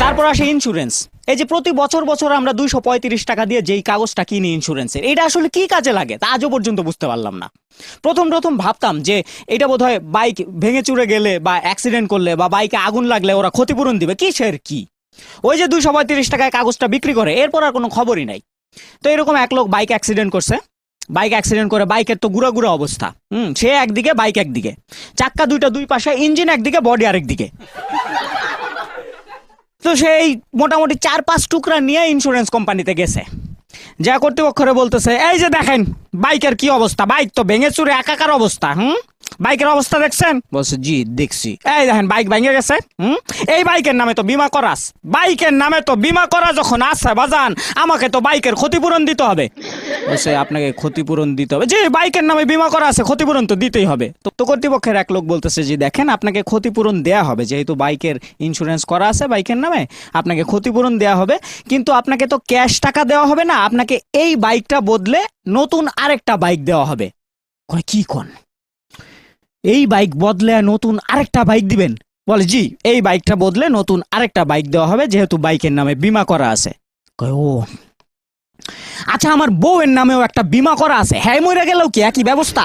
তারপর আসে ইন্স্যুরেন্স। এই যে প্রতি বছর বছর আমরা 235 টাকা দিয়ে যেই কাগজটা কিনি ইন্স্যুরেন্সের, এটা আসলে কি কাজে লাগে তা আজও পর্যন্ত বুঝতে পারলাম না। প্রথম ভাবতাম যে এটা বোধহয় বাইক ভেঙে চুরে গেলে বা অ্যাক্সিডেন্ট করলে বা বাইকে আগুন লাগলে ওরা ক্ষতিপূরণ দিবে, কিসের কি। ওই যে 235 টাকায় কাগজটা বিক্রি করে, এরপর আর কোনো খবরই নাই। তো এরকম এক লোক বাইক অ্যাক্সিডেন্ট করছে, বাইক অ্যাক্সিডেন্ট করে বাইকের তো গুড়া গুড়া অবস্থা, সে একদিকে বাইক একদিকে, চাক্কা দুইটা দুই পাশে, ইঞ্জিন একদিকে বডি আরেকদিকে। তো সেই মোটামুটি 4-5 টুকরা নিয়ে ইন্স্যুরেন্স কোম্পানিতে গেছে, যা কর্তৃপক্ষরে বলতেছে এই যে দেখেন বাইকের কি অবস্থা, বাইক তো ভেঙে চুরে একাকার অবস্থা, বাইকের অবস্থা দেখছেন? বলছে জি দেখছি। এই দেখেন বাইক ভেঙে গেছে, এই বাইকের নামে তো বিমা করা আছে, বাইকের নামে তো বিমা করা যখন আছে বাজান, আমাকে তো বাইকের ক্ষতিপূরণ দিতে হবে। বলছে আপনাকে ক্ষতিপূরণ দিতে হবে? যে বাইকের নামে বিমা করা আছে ক্ষতিপূরণ তো দিতেই হবে। তো কর্তৃপক্ষের এক লোক বলতেছে যে দেখেন আপনাকে ক্ষতিপূরণ দেয়া হবে, যেহেতু বাইকের ইন্স্যুরেন্স করা আছে বাইকের নামে, আপনাকে ক্ষতিপূরণ দেয়া হবে, কিন্তু আপনাকে তো ক্যাশ টাকা দেওয়া হবে না, আপনাকে এই বাইকটা বদলে নতুন আরেকটা বাইক দেওয়া হবে। কয় কি কোন, এই বাইক বদলে নতুন আরেকটা বাইক দিবেন? বলে জি, এই বাইকটা বদলে নতুন আরেকটা বাইক দেওয়া হবে, যেহেতু বাইকের নামে বিমা করা আছে। কয় ও আচ্ছা, আমার বউয়ের নামেও একটা বিমা করা আছে, হ্যাঁ মরে গেলেও কি একই ব্যবস্থা?